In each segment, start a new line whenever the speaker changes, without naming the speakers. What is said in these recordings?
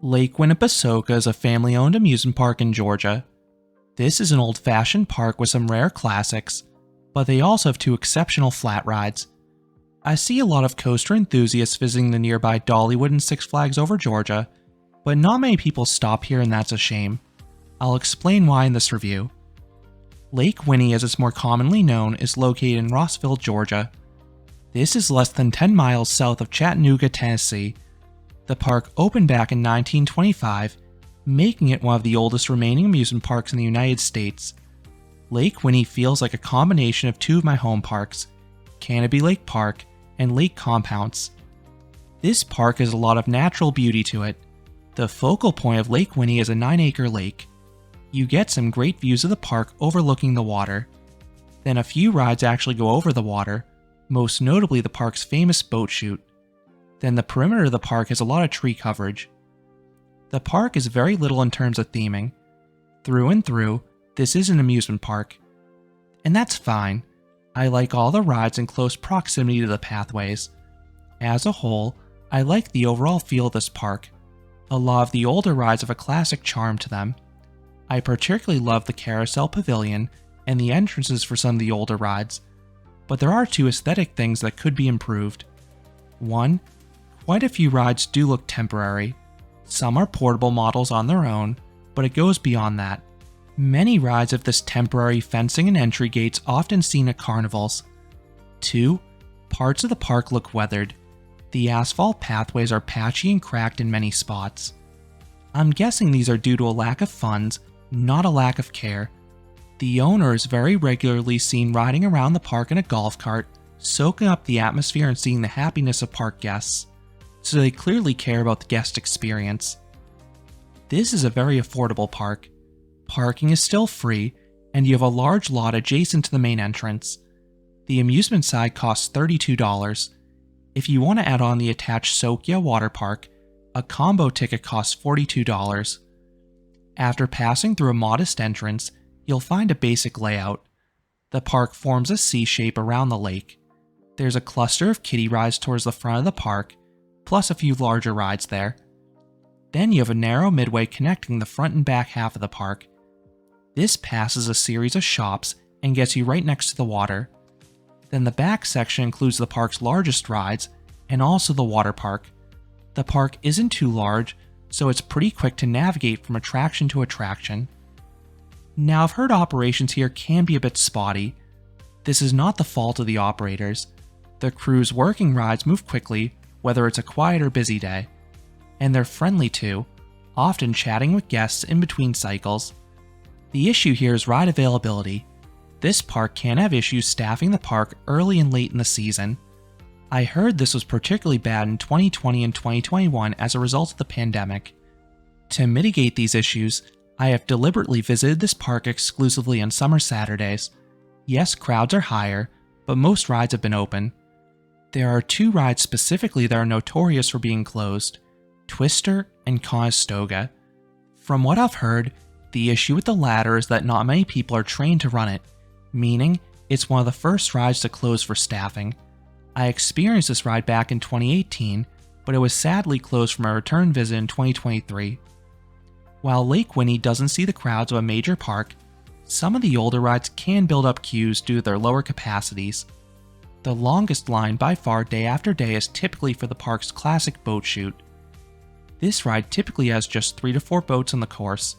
Lake Winnepesaukah is a family-owned amusement park in Georgia. This is an old-fashioned park with some rare classics, but they also have two exceptional flat rides. I see a lot of coaster enthusiasts visiting the nearby Dollywood and Six Flags Over Georgia, but not many people stop here, and that's a shame. I'll explain why in this review. Lake Winnie, as it's more commonly known, is located in Rossville, Georgia. This is less than 10 miles south of Chattanooga, Tennessee. The park opened back in 1925, making it one of the oldest remaining amusement parks in the United States. Lake Winnie feels like a combination of two of my home parks, Canopy Lake Park and Lake Compounce. This park has a lot of natural beauty to it. The focal point of Lake Winnie is a 9-acre lake. You get some great views of the park overlooking the water. Then a few rides actually go over the water, most notably the park's famous boat chute. Then the perimeter of the park has a lot of tree coverage. The park is very little in terms of theming. Through and through, this is an amusement park. And that's fine. I like all the rides in close proximity to the pathways. As a whole, I like the overall feel of this park. A lot of the older rides have a classic charm to them. I particularly love the Carousel Pavilion and the entrances for some of the older rides, but there are two aesthetic things that could be improved. One, quite a few rides do look temporary. Some are portable models on their own, but it goes beyond that. Many rides have this temporary fencing and entry gates often seen at carnivals. 2. Parts of the park look weathered. The asphalt pathways are patchy and cracked in many spots. I'm guessing these are due to a lack of funds, not a lack of care. The owner is very regularly seen riding around the park in a golf cart, soaking up the atmosphere and seeing the happiness of park guests. So they clearly care about the guest experience. This is a very affordable park. Parking is still free, and you have a large lot adjacent to the main entrance. The amusement side costs $32. If you want to add on the attached Sokia water park, a combo ticket costs $42. After passing through a modest entrance, you'll find a basic layout. The park forms a C shape around the lake. There's a cluster of kiddie rides towards the front of the park, plus a few larger rides there. Then you have a narrow midway connecting the front and back half of the park. This passes a series of shops and gets you right next to the water. Then the back section includes the park's largest rides and also the water park. The park isn't too large, so it's pretty quick to navigate from attraction to attraction. Now, I've heard operations here can be a bit spotty. This is not the fault of the operators. The crew's working rides move quickly, whether it's a quiet or busy day. And they're friendly too, often chatting with guests in between cycles. The issue here is ride availability. This park can have issues staffing the park early and late in the season. I heard this was particularly bad in 2020 and 2021 as a result of the pandemic. To mitigate these issues, I have deliberately visited this park exclusively on summer Saturdays. Yes, crowds are higher, but most rides have been open. There are two rides specifically that are notorious for being closed, Twister and Conestoga. From what I've heard, the issue with the latter is that not many people are trained to run it, meaning it's one of the first rides to close for staffing. I experienced this ride back in 2018, but it was sadly closed for my return visit in 2023. While Lake Winnie doesn't see the crowds of a major park, some of the older rides can build up queues due to their lower capacities. The longest line by far day after day is typically for the park's classic boat chute. This ride typically has just 3 to 4 boats on the course.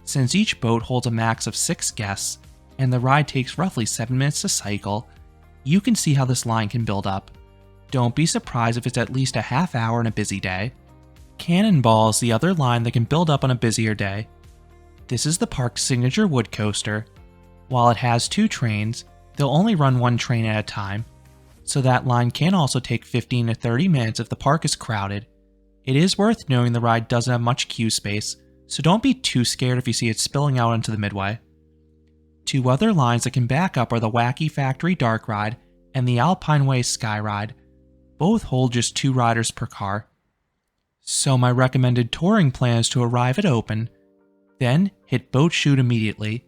Since each boat holds a max of 6 guests, and the ride takes roughly 7 minutes to cycle, you can see how this line can build up. Don't be surprised if it's at least a half hour on a busy day. Cannonball is the other line that can build up on a busier day. This is the park's signature wood coaster. While it has 2 trains, they'll only run 1 train at a time, so that line can also take 15 to 30 minutes if the park is crowded. It is worth knowing the ride doesn't have much queue space, so don't be too scared if you see it spilling out into the midway. 2 other lines that can back up are the Wacky Factory Dark Ride and the Alpine Way Sky Ride. Both hold just 2 riders per car. So my recommended touring plan is to arrive at open, then hit boat chute immediately.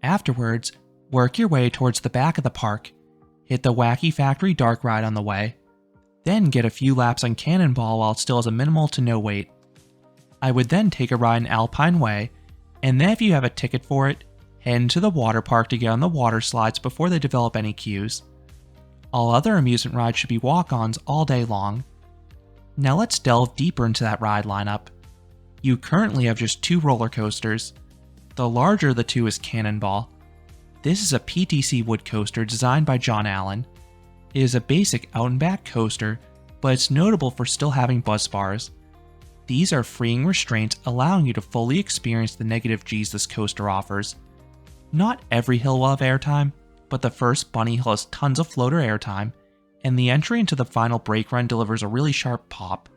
Afterwards, work your way towards the back of the park, hit the Wacky Factory Dark Ride on the way, then get a few laps on Cannonball while it still has a minimal to no wait. I would then take a ride in Alpine Way, and then if you have a ticket for it, head into the water park to get on the water slides before they develop any queues. All other amusement rides should be walk-ons all day long. Now let's delve deeper into that ride lineup. You currently have just 2 roller coasters. The larger of the 2 is Cannonball. This is a PTC wood coaster designed by John Allen. It is a basic out-and-back coaster, but it's notable for still having buzz bars. These are freeing restraints allowing you to fully experience the negative G's this coaster offers. Not every hill will have airtime, but the first bunny hill has tons of floater airtime, and the entry into the final brake run delivers a really sharp pop.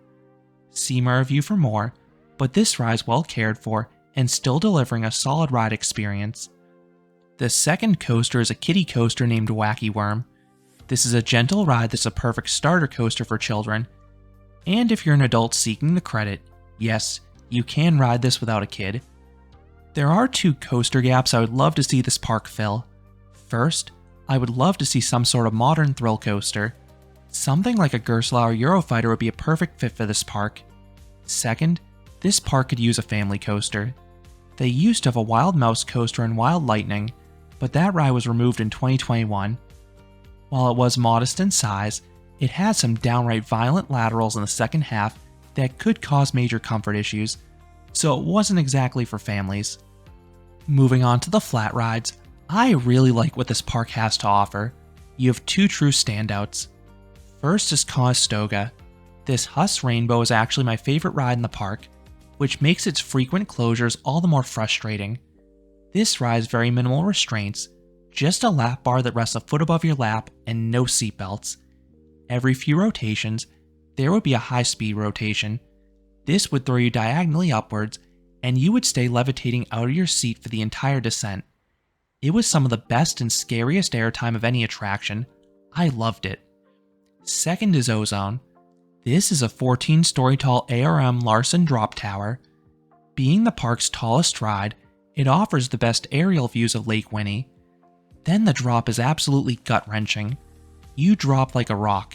See my review for more, but this ride is well cared for and still delivering a solid ride experience. The second coaster is a kiddie coaster named Wacky Worm. This is a gentle ride that's a perfect starter coaster for children. And if you're an adult seeking the credit, yes, you can ride this without a kid. There are 2 coaster gaps I would love to see this park fill. First, I would love to see some sort of modern thrill coaster. Something like a Gerstlauer Eurofighter would be a perfect fit for this park. Second, this park could use a family coaster. They used to have a Wild Mouse coaster and Wild Lightning, but that ride was removed in 2021. While it was modest in size, it had some downright violent laterals in the second half that could cause major comfort issues, so it wasn't exactly for families. Moving on to the flat rides, I really like what this park has to offer. You have 2 true standouts. First is Conestoga. This Huss Rainbow is actually my favorite ride in the park, which makes its frequent closures all the more frustrating. This ride has very minimal restraints, just a lap bar that rests a foot above your lap and no seatbelts. Every few rotations, there would be a high-speed rotation. This would throw you diagonally upwards, and you would stay levitating out of your seat for the entire descent. It was some of the best and scariest airtime of any attraction. I loved it. Second is Ozone. This is a 14-story tall ARM Larson drop tower. Being the park's tallest ride, it offers the best aerial views of Lake Winnie. Then the drop is absolutely gut-wrenching. You drop like a rock.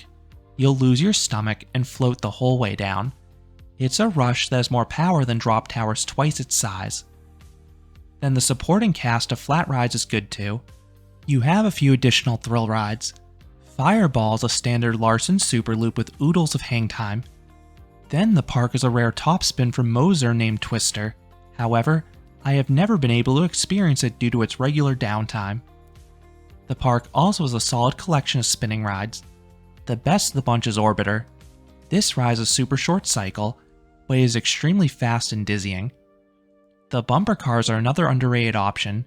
You'll lose your stomach and float the whole way down. It's a rush that has more power than drop towers twice its size. Then the supporting cast of flat rides is good too. You have a few additional thrill rides. Fireball is a standard Larson Super Loop with oodles of hang time. Then the park is a rare topspin from Moser named Twister. However, I have never been able to experience it due to its regular downtime. The park also has a solid collection of spinning rides. The best of the bunch is Orbiter. This ride is a super short cycle, but it is extremely fast and dizzying. The bumper cars are another underrated option.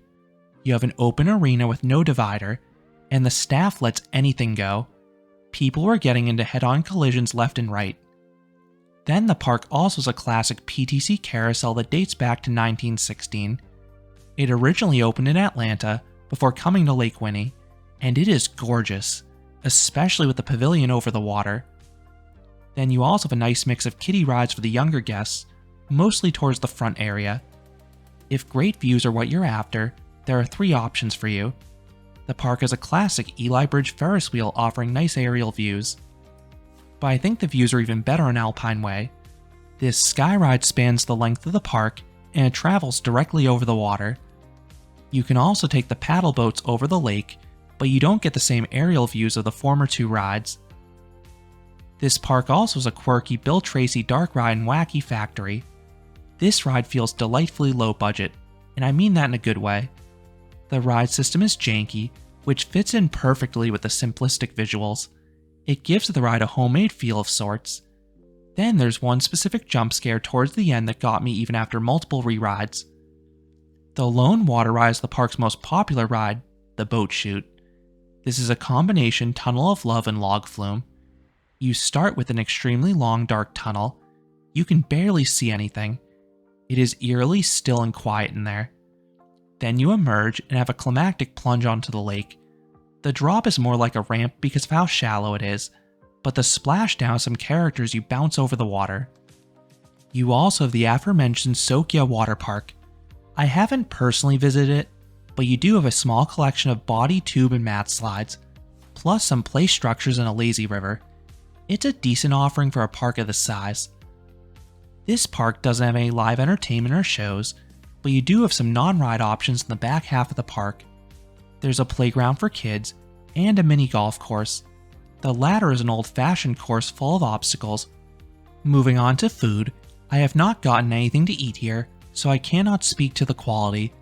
You have an open arena with no divider, and the staff lets anything go. People were getting into head-on collisions left and right. Then the park also has a classic PTC carousel that dates back to 1916. It originally opened in Atlanta before coming to Lake Winnie, and it is gorgeous, especially with the pavilion over the water. Then you also have a nice mix of kiddie rides for the younger guests, mostly towards the front area. If great views are what you're after, there are 3 options for you. The park has a classic Eli Bridge Ferris wheel offering nice aerial views. But I think the views are even better on Alpine Way. This sky ride spans the length of the park and it travels directly over the water. You can also take the paddle boats over the lake, but you don't get the same aerial views of the former 2 rides. This park also has a quirky Bill Tracy dark ride in Wacky Factory. This ride feels delightfully low budget, and I mean that in a good way. The ride system is janky, which fits in perfectly with the simplistic visuals. It gives the ride a homemade feel of sorts. Then there's one specific jump scare towards the end that got me even after multiple re-rides. The lone water ride is the park's most popular ride, the boat chute. This is a combination tunnel of love and log flume. You start with an extremely long dark tunnel. You can barely see anything. It is eerily still and quiet in there. Then you emerge and have a climactic plunge onto the lake. The drop is more like a ramp because of how shallow it is, but the splashdown has some characters you bounce over the water. You also have the aforementioned Sokia water park. I haven't personally visited it, but you do have a small collection of body, tube, and mat slides, plus some play structures and a lazy river. It's a decent offering for a park of this size. This park doesn't have any live entertainment or shows, but you do have some non-ride options in the back half of the park. There's a playground for kids and a mini golf course. The latter is an old-fashioned course full of obstacles. Moving on to food, I have not gotten anything to eat here, so I cannot speak to the quality.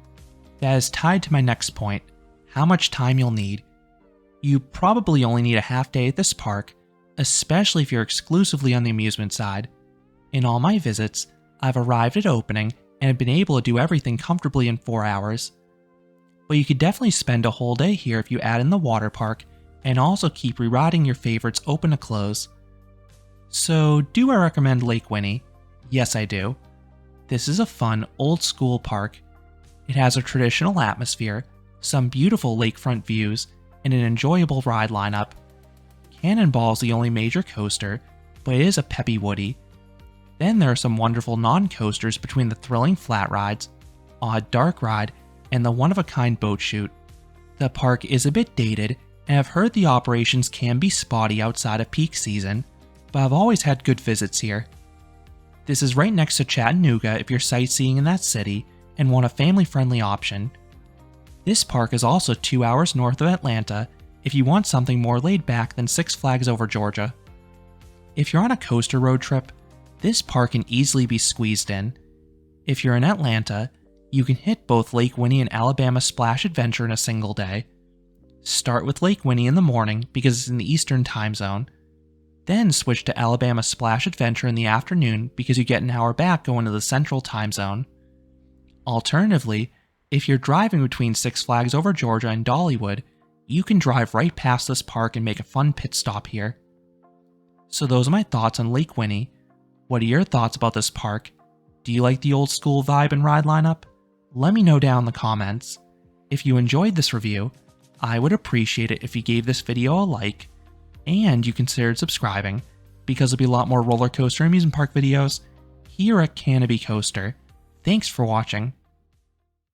That is tied to my next point, how much time you'll need. You probably only need a half day at this park, especially if you're exclusively on the amusement side. In all my visits, I've arrived at opening and have been able to do everything comfortably in 4 hours. But you could definitely spend a whole day here if you add in the water park and also keep reriding your favorites open to close. So, do I recommend Lake Winnie? Yes, I do. This is a fun, old-school park. It has a traditional atmosphere, some beautiful lakefront views, and an enjoyable ride lineup. Cannonball is the only major coaster, but it is a peppy woody. Then there are some wonderful non-coasters between the thrilling flat rides, odd dark ride, and the one-of-a-kind boat chute. The park is a bit dated, and I've heard the operations can be spotty outside of peak season, but I've always had good visits here. This is right next to Chattanooga if you're sightseeing in that city and want a family-friendly option. This park is also 2 hours north of Atlanta if you want something more laid back than Six Flags Over Georgia. If you're on a coaster road trip, this park can easily be squeezed in. If you're in Atlanta, you can hit both Lake Winnie and Alabama Splash Adventure in a single day. Start with Lake Winnie in the morning because it's in the Eastern time zone. Then switch to Alabama Splash Adventure in the afternoon because you get an hour back going to the Central time zone. Alternatively, if you're driving between Six Flags Over Georgia and Dollywood, you can drive right past this park and make a fun pit stop here. So those are my thoughts on Lake Winnie. What are your thoughts about this park? Do you like the old school vibe and ride lineup? Let me know down in the comments. If you enjoyed this review, I would appreciate it if you gave this video a like, and you considered subscribing, because there'll be a lot more roller coaster and amusement park videos here at Canopy Coaster. Thanks for watching.